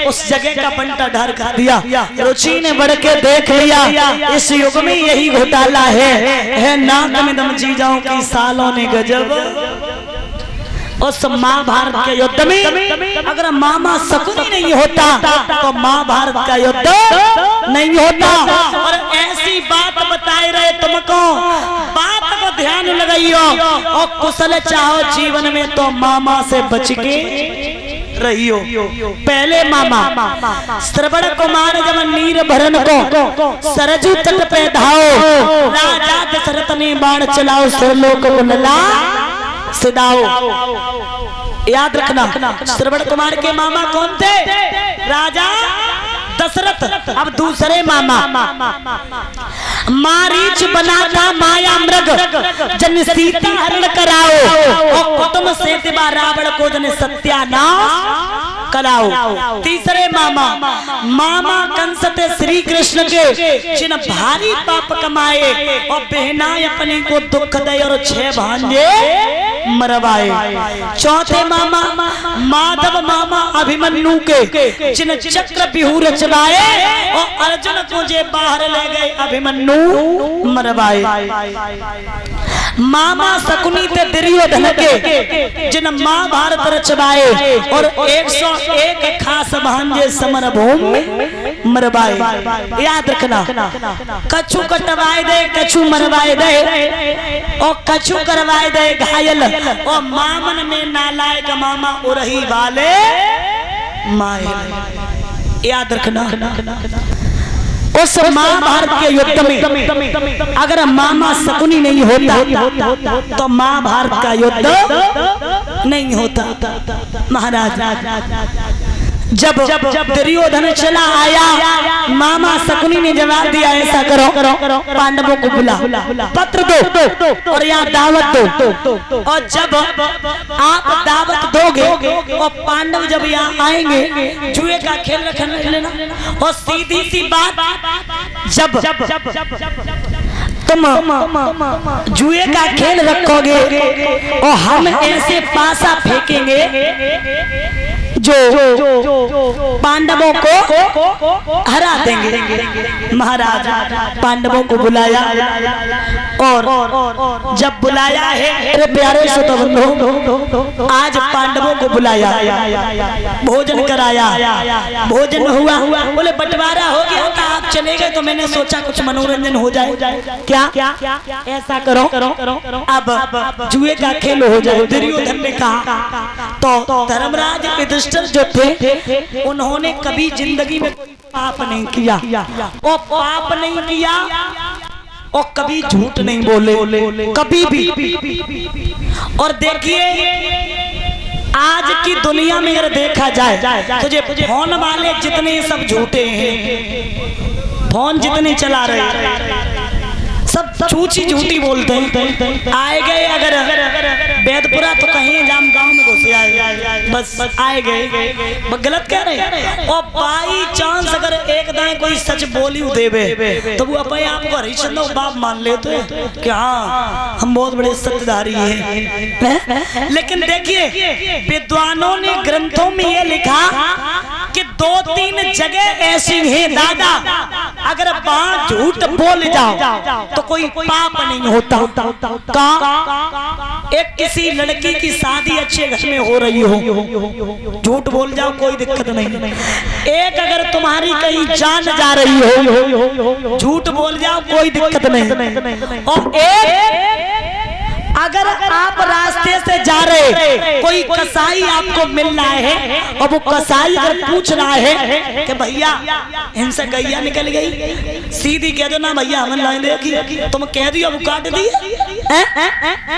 उस जगह का बंटा ढार खा दिया। रुचि ने बढ़ के देख लिया, इस युग में यही घोटाला है नाक में दम जीजाओं की सालों ने गजब। उस महाभारत के युद्ध में अगर मामा शकुनी नहीं होता तो महाभारत का युद्ध नहीं होता। और ऐसी बात बताए रहे तुमको, बात को ध्यान लगाइयो और कुशल चाहो जीवन में तो मामा से बच के रहियो। पहले मामा श्रवण कुमार जब नीर भरन को सरजू तट पे धाओ, राजा दशरथ ने बाण चलाओ सुरलोक कुंडला सिदाओ। याद रखना श्रवण कुमार के मामा कौन थे? राजा दशरथ। अब दूसरे मामा मारीच बना था माया मृग जन सीता हरण कराओ, और कुटुंब से दिवा रावण को जन सत्यानाश कराओ। तीसरे मामा कंस थे श्री कृष्ण के जिन भारी पाप कमाए, और बहनाएं अपनी को दुख दे और 6 भांजे मरवाए। चौथे मामा माधव मामा अभिमन्यु के जिन चक्र बिहू रचवाए, और अर्जुन को जे बाहर ले गए अभिमन्यु मरवाए। मामा शकुनी थे दुर्योधन के जिन महाभारत रचवाए, और 101 खास भांजे समर भूमि मरवाए। याद रखना कछु कटवाए दे कछु मरवाए दे, और कछु करवाए दे घायल, और मामन में नालायक मामा उरही वाले माए। याद रखना उस महाभारत के युद्ध में अगर मामा शकुनी नहीं होता तो महाभारत का युद्ध नहीं होता। महाराज जब दुर्योधन चला आया, मामा शकुनी ने जवाब दिया ऐसा करो पांडवों को बुला, पत्र दो और यहाँ दावत दो, और जब आप दावत दोगे और पांडव जब यहाँ आएंगे जुए का खेल रखने लेना। और सीधी सी बात, जब तुम जुए का खेल रखोगे और हम ऐसे पासा फेंकेंगे जो पांडवों को हरा देंगे। महाराज पांडवों को बुलाया, और जब बुलाया है मेरे प्यारे श्रोता बंधु, आज पांडवों को बुलाया, भोजन कराया, भोजन हुआ, बोले बंटवारा हो गया था, आप चले गए तो मैंने सोचा कुछ मनोरंजन हो जाए। क्या ऐसा करो अब जुए का खेल हो जाए। दुर्योधन ने कहा तो धर्मराज युधिष्ठिर जो थे उन्होंने कभी जिंदगी में कोई पाप नहीं किया, और पाप नहीं किया, और कभी झूठ नहीं बोले कभी भी। और देखिए आज की दुनिया में अगर देखा जाए तो जो फोन वाले जितने सब झूठे हैं, फोन जितने चला रहे हैं सब चूची झूठी बोलते हैं। आए गए अगर बैदपुरा तो कहीं जाम गांव में घुस आए, बस आए गए, गलत कह रहे हैं। और बाई चांस अगर एक दाएं कोई सच बोली देवे तो वो अपने आप को हरिश्चंद्र बाप मान लेते कि हाँ हम बहुत बड़े सत्यधारी हैं। लेकिन देखिए विद्वानों ने ग्रंथों में ये लिखा कि 2-3 जगह ऐसी है दादा, अगर वहां झूठ बोल जाओ तो कोई पाप नहीं होता। एक किसी लड़की की शादी अच्छे घर में हो रही हो, झूठ बोल जाओ कोई दिक्कत नहीं। एक अगर तुम्हारी कहीं जान जा रही हो, झूठ बोल जाओ कोई दिक्कत नहीं। और एक अगर आप रास्ते से जा रहे, कोई कसाई आपको मिल रहा है और वो कसाई अगर पूछ रहा है कि भैया इनसे गैया निकल गई, सीधी कह दो ना भैया हमें लाइन देखी, तुम कह दियो वो काट दी,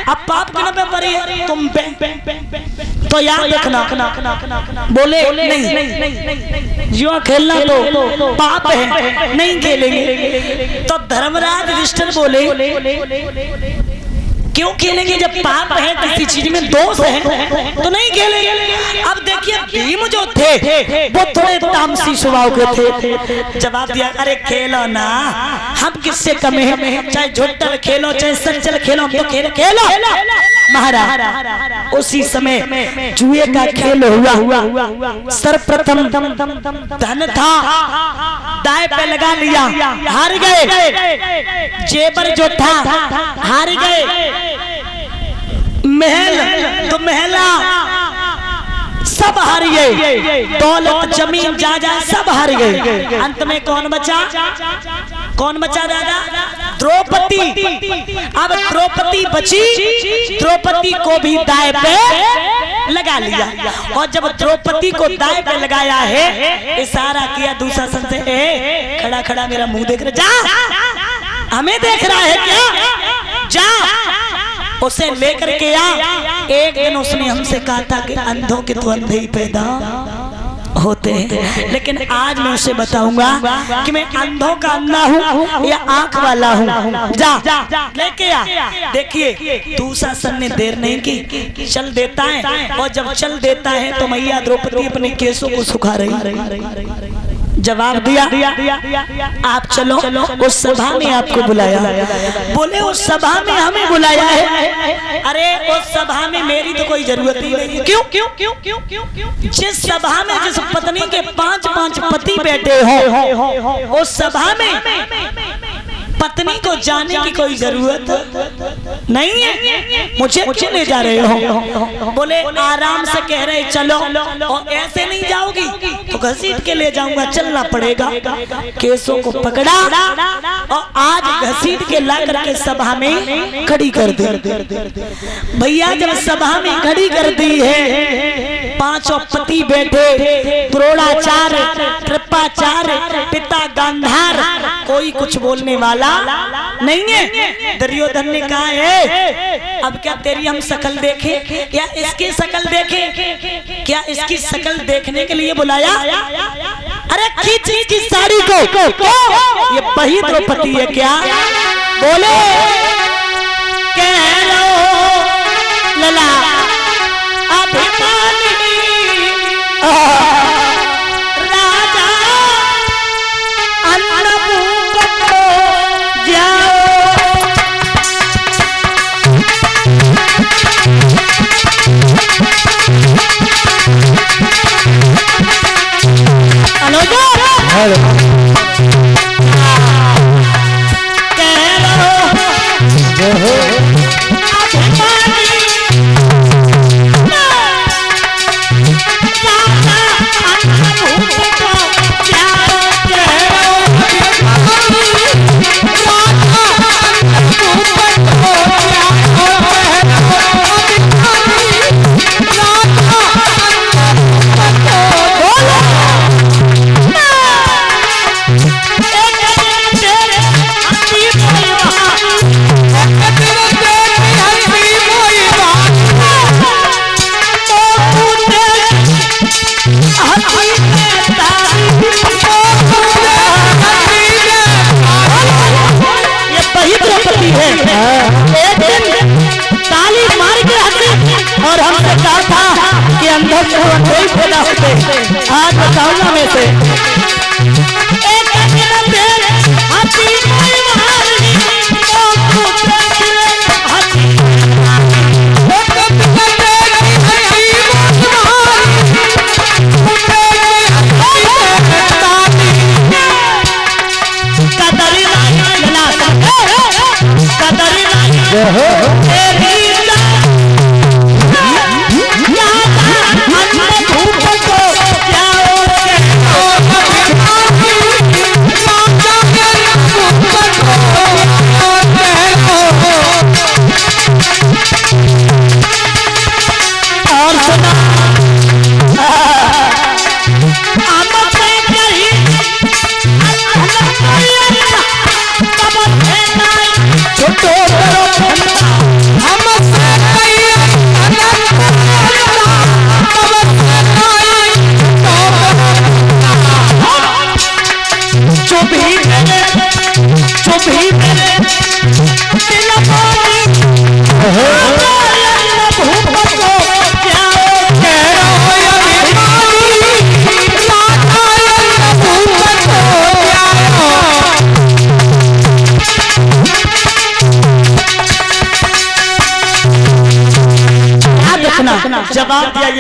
अब पाप किन पे पड़ी है तुम पे। तो याद रखना बोले नहीं जो खेलना तो पाप है नहीं खेलेंगे। तो धर्मराज युधिष्ठिर बोले क्यों खेलेंगे जब पाप है, किसी चीज में दोष है तो नहीं खेलेंगे। अब देखिए भीम जो थे वो थोड़े तामसी स्वभाव के थे। जवाब दिया अरे खेलो ना, हम किससे कम है, चाहे झुट्टल खेलो चाहे सच्चल खेलो, हम तो खेलो। महाराज उसी समय जुए का खेल हुआ। सर्वप्रथम धन था, दाएं पे लगा लिया, हार गए। जेबर जो था हार गए। महल तो महला सब हार गए। दौलत जमीन जायदाद सब हार गए। अंत में कौन बचा? कौन बचा दादा? द्रौपदी। अब द्रौपदी बची, द्रौपदी को भी दाएं पे लगा लिया। और जब द्रौपदी को दाएं पे लगाया है, इशारा किया दुशासन से, ए खड़ा खड़ा मेरा मुंह देख रहा, जा हमें देख रहा है क्या? जा उसे लेकर के आ। एक दिन उसने हमसे कहा था कि अंधों के तो अंधे ही पैदा होते हैं, लेकिन आज मैं उसे बताऊंगा कि मैं अंधों का अंधा हूँ या आंख वाला हूँ। जा लेके आ। देखिए दुशासन ने देर नहीं की, चल देता है। और जब चल देता है तो मैया द्रौपदी अपने केसों को सुखा रही। जवाब दिया, आप चलो, उस सभा में आपको बुलाया। बोले उस सभा में हमें बुलाया है? अरे उस सभा में मेरी तो कोई जरूरत ही नहीं है। क्यों क्यों क्यों क्यों क्यों? जिस सभा में जिस पत्नी के 5-5 पति बैठे हो, उस सभा में पत्नी को जाने की कोई जरूरत नहीं है। मुझे ले जा रहे हो? बोले आराम से कह रहे चलो, और ऐसे नहीं जाओगी तो घसीट के ले जाऊंगा, चलना पड़ेगा। केसों को पकड़ा और आज घसीट के ला करके सभा में खड़ी कर दी। भैया जब सभा में खड़ी कर दी है, 5 पति बैठे, द्रोणाचार्य, कृपाचार्य, पिता गांधार, कोई कुछ बोलने वाला नहीं है। दुर्योधन ने कहा है अब क्या तेरी हम शकल देखें या इसकी शकल देखें? क्या इसकी शकल देखने के लिए बुलाया? अरे खींच इसकी साड़ी को, ये वही द्रौपदी है क्या? बोले कह लो लला अभिमानी राजा अन्नपूर्णा जाओ। आज बताऊंगा मैं से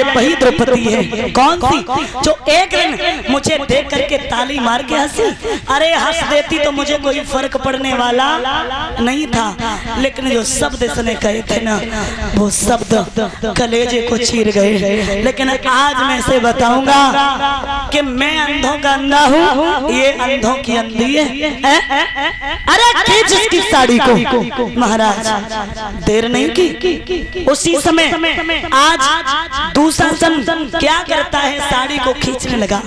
वही द्रौपदी है। कौन सी? जो एक दिन मुझे देख करके ताली मार के हंसी। अरे हंस देती तो मुझे कोई फर्क पड़ने वाला नहीं था, लेकिन जो शब्द इसने कहे थे ना, वो शब्द कलेजे को चीर गए। लेकिन आज मैं से बताऊंगा कि मैं अंधों का अंधा हूँ, ये अंधों की अंधी है। अरे खींच इसकी साड़ी को। महाराज देर नहीं की, उसी समय आज दूसरा सन क्या करता है, साड़ी को खींचने लगा।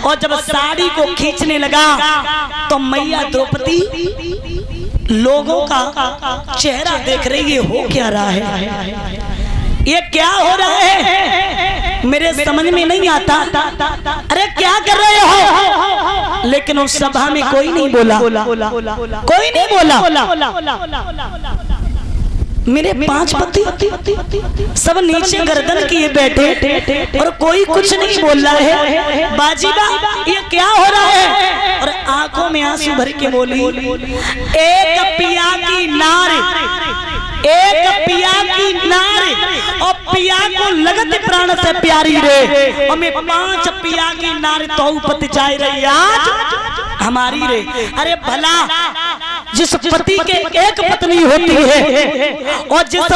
और जब साड़ी को खींचने लगा तो मैया द्रौपदी लोगों का चेहरा देख रही है, हो क्या रहा है, ये क्या हो रहा है, मेरे समझ में नहीं आता। अरे क्या कर रहे हो? लेकिन उस सभा में कोई नहीं बोला, कोई नहीं बोला। मेरे 5 पति सब नीचे गर्दन किए बैठे और कोई कुछ नहीं बोल रहा है। बाजीबा ये क्या हो रहा है? और आंखों में आंसू भर के बोली, एक पिया की नारी, एक पिया की नारी, और पिया को लगत प्राण से प्यारी रे, और मैं 5 पिया की नारी तो पति जाए रही आज हमारी रे। अरे भला जिस पति के एक पत्नी होती है और जिस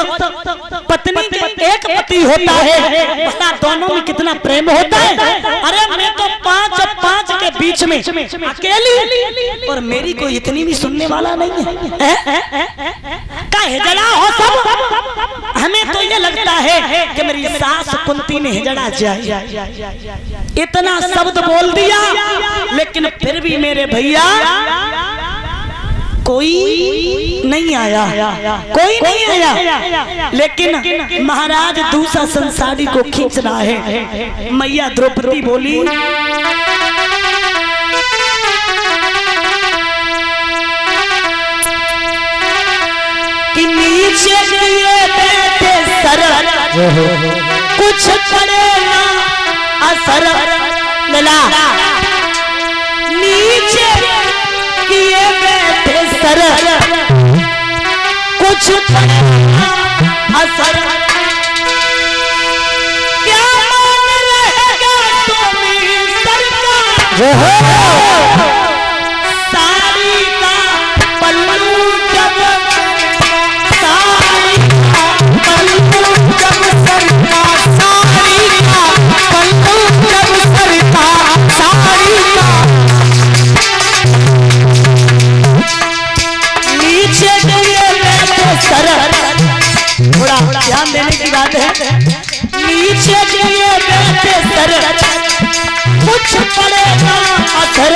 पत्नी के एक पति होता है, भला दोनों में कितना प्रेम होता है। अरे मैं तो 5 के बीच में अकेली, और मेरी कोई इतनी भी सुनने वाला नहीं है। का हिजड़ा हो सब, हमें तो ये लगता है कि मेरी सास कुंती ने हिजड़ा जाए। इतना शब्द बोल दिया, लेकिन फिर भी मेरे भैया कोई नहीं आया, कोई नहीं आया। लेकिन महाराज दूसरा संसारी को खींच रहा है। मैया द्रौपदी बोली, कि नीचे लिए बैठे सर, कुछ पड़े ना असर। मिला नीचे किए बैठे सर, कुछ पड़े ना असर। क्या मान रहेगा तुम्हें सरकार, साड़ी का पल्लू जब, साड़ी का पल्लू जब सरकार, साड़ी का पल्लू जब सरकार, साड़ी का नीचे लिए बैठे सर। थोड़ा ध्यान देने की बात है। नीचे लिए बैठे सर, कुछ पड़ेगा असर।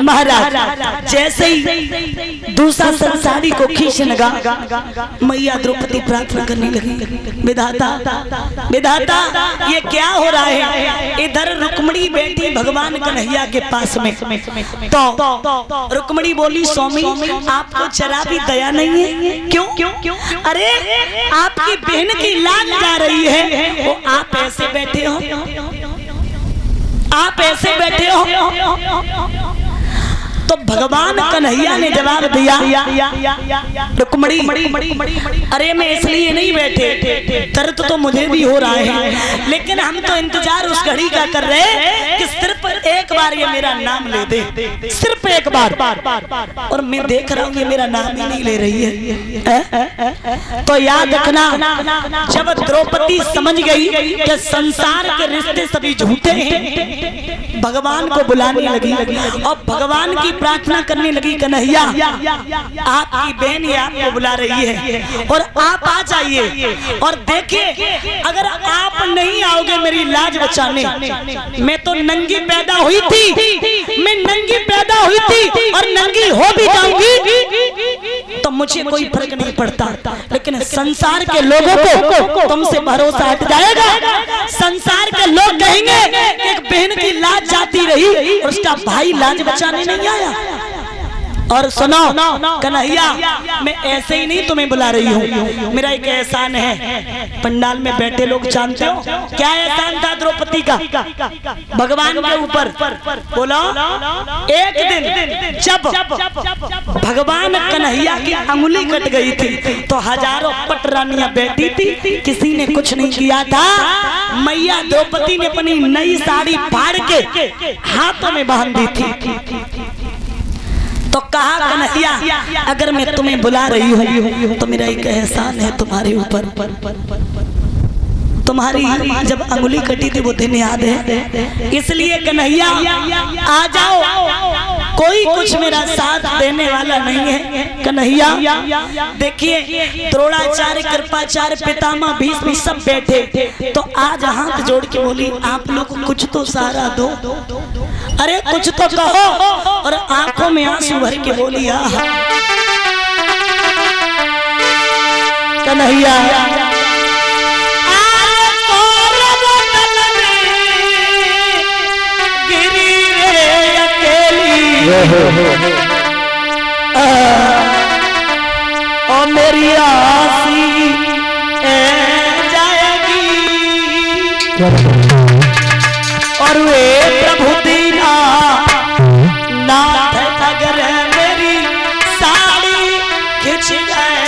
महाराज जैसे ही दूसरा संसारी को खींच लगा, मैया द्रौपदी प्रार्थना करने लगी, विधाता विधाता ये क्या हो रहा है। इधर रुक्मिणी बैठी भगवान कन्हैया के पास में, तो रुक्मिणी बोली स्वामी आपको जरा भी दया नहीं है। क्यों? अरे आपकी बहन की लाज जा रही है, वो आप ऐसे बैठे हो, आप ऐसे बैठे हो। तो भगवान कन्हैया ने जवाब दिया, रुक्मिणी अरे मैं इसलिए नहीं बैठे, दर्द तो मुझे भी हो रहा है, लेकिन हम तो इंतजार उस घड़ी का कर रहे हैं कि सिर्फ एक बार ये मेरा नाम ले दे, सिर्फ एक बार। और मैं देख रहा हूँ ये मेरा नाम ही नहीं ले रही है। तो याद रखना, जब द्रौपदी समझ गई कि संसार के रिश्ते सभी झूठे हैं, भगवान को बुलाने लगी और भगवान की प्रार्थना करने लगी, कन्हैया आपकी बहन ये आपको बुला रही है और आप आ जाइए। और देखिए अगर आप नहीं आओगे मेरी लाज बचाने, मैं तो नंगी पैदा हुई थी, मैं नंगी पैदा हुई थी और नंगी हो भी जाऊंगी तो मुझे कोई फर्क नहीं पड़ता, लेकिन संसार के लोगों को तुमसे भरोसा हट जाएगा। संसार के लोग कहेंगे एक बहन की लाज जाती रही और उसका भाई लाज बचाने नहीं आया। और सुनो कन्हैया मैं ऐसे ही नहीं तुम्हें बुला रही हूँ, मेरा एक एहसान है। पंडाल में बैठे लोग जानते हो क्या एहसान था द्रौपदी का भगवान के ऊपर? बोलो। एक दिन जब भगवान कन्हैया की अंगुली कट गई थी तो हजारों पटरानियां बैठी थी, किसी ने कुछ नहीं किया था। मैया द्रौपदी ने अपनी नई साड़ी फाड़ के हाथों में बांध दी थी। तो कहा कन्हैया अगर मैं तुम्हें बुला रही हूँ तो मेरा एक एहसान है तुम्हारे ऊपर। तुम्हारी जब अंगुली कटी थी वो दिन याद है, इसलिए कन्हैया आ जाओ, कोई कुछ मेरा साथ देने वाला नहीं है। कन्हैया देखिए द्रोणाचार्य कृपाचार्य पितामह भीष्म सब बैठे, तो आज हाथ जोड़ के बोली आप लोग कुछ तो सहारा दो, अरे कुछ तो कहो। और आंखों में आंसू भर के बोली कन्हैया ओ मेरी आसी जाएगी और वे प्रभु दीना नाथ अगर मेरी साड़ी खिंच जाए,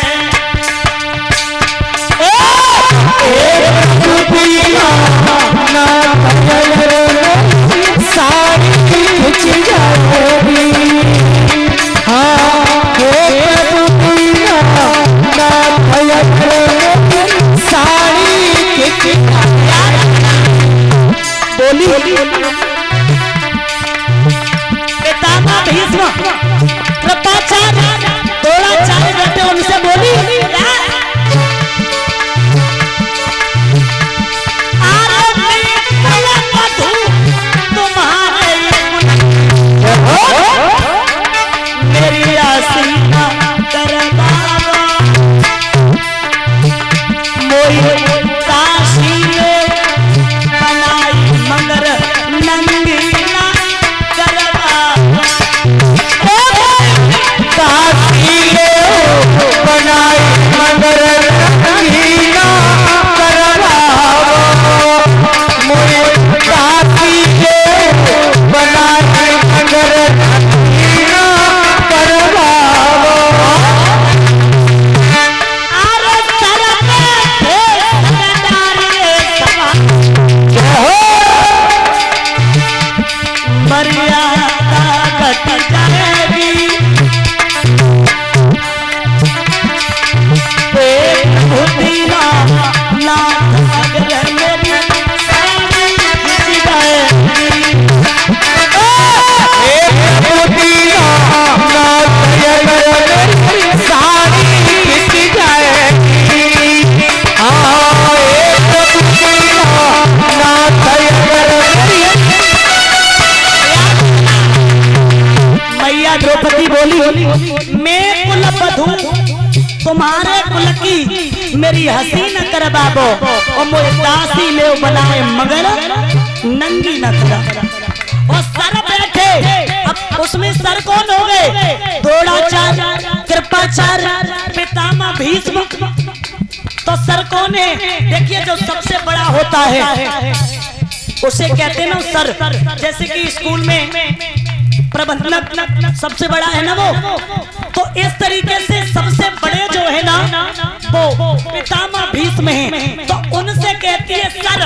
साड़ी खिंच जाएगी। बोली पितामह भीष्म कृपाचार्य द्रोणाचार्य बैठे, उनसे बोली मेरी आसीना करवावा मोई काशी में बनाई मगर नंदीना करवावा काशी में बनाई मेरी हंसी न कर बाबो और मोए दासी में वो बनाए मगर नंगी न करा। और सर बैठे, अब उसमें सर कौन हो गए? द्रोणाचार्य, कृपाचार्य, पितामह भीष्म। तो सर कौन है? देखिए जो सबसे बड़ा होता है उसे कहते हैं ना सर। जैसे कि स्कूल में प्रबंधक सबसे बड़ा है ना वो, तो इस तरीके से सबसे बड़े जो है ना वो पितामह भीष्म हैं। तो उनसे कहती है सर।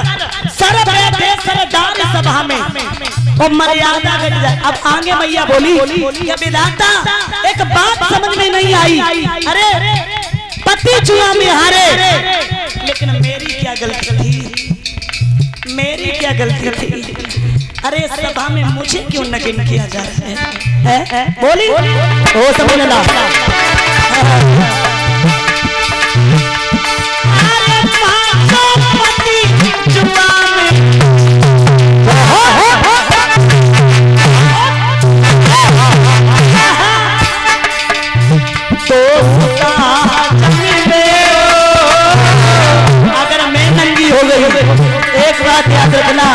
सर बैठे सरदार सभा में और मर्यादा घट जाए। अब आगे मैया बोली कि विधाता एक बात समझ में नहीं आई, अरे पति जुआ में हारे, लेकिन मेरी क्या गलती थी? मेरी क्या गलती थी? अरे सभा में मुझे क्यों नगिन किया जा रहा है? बोली ओ समझ ला। अगर मैं नंगी हो गई, एक बात याद रखना,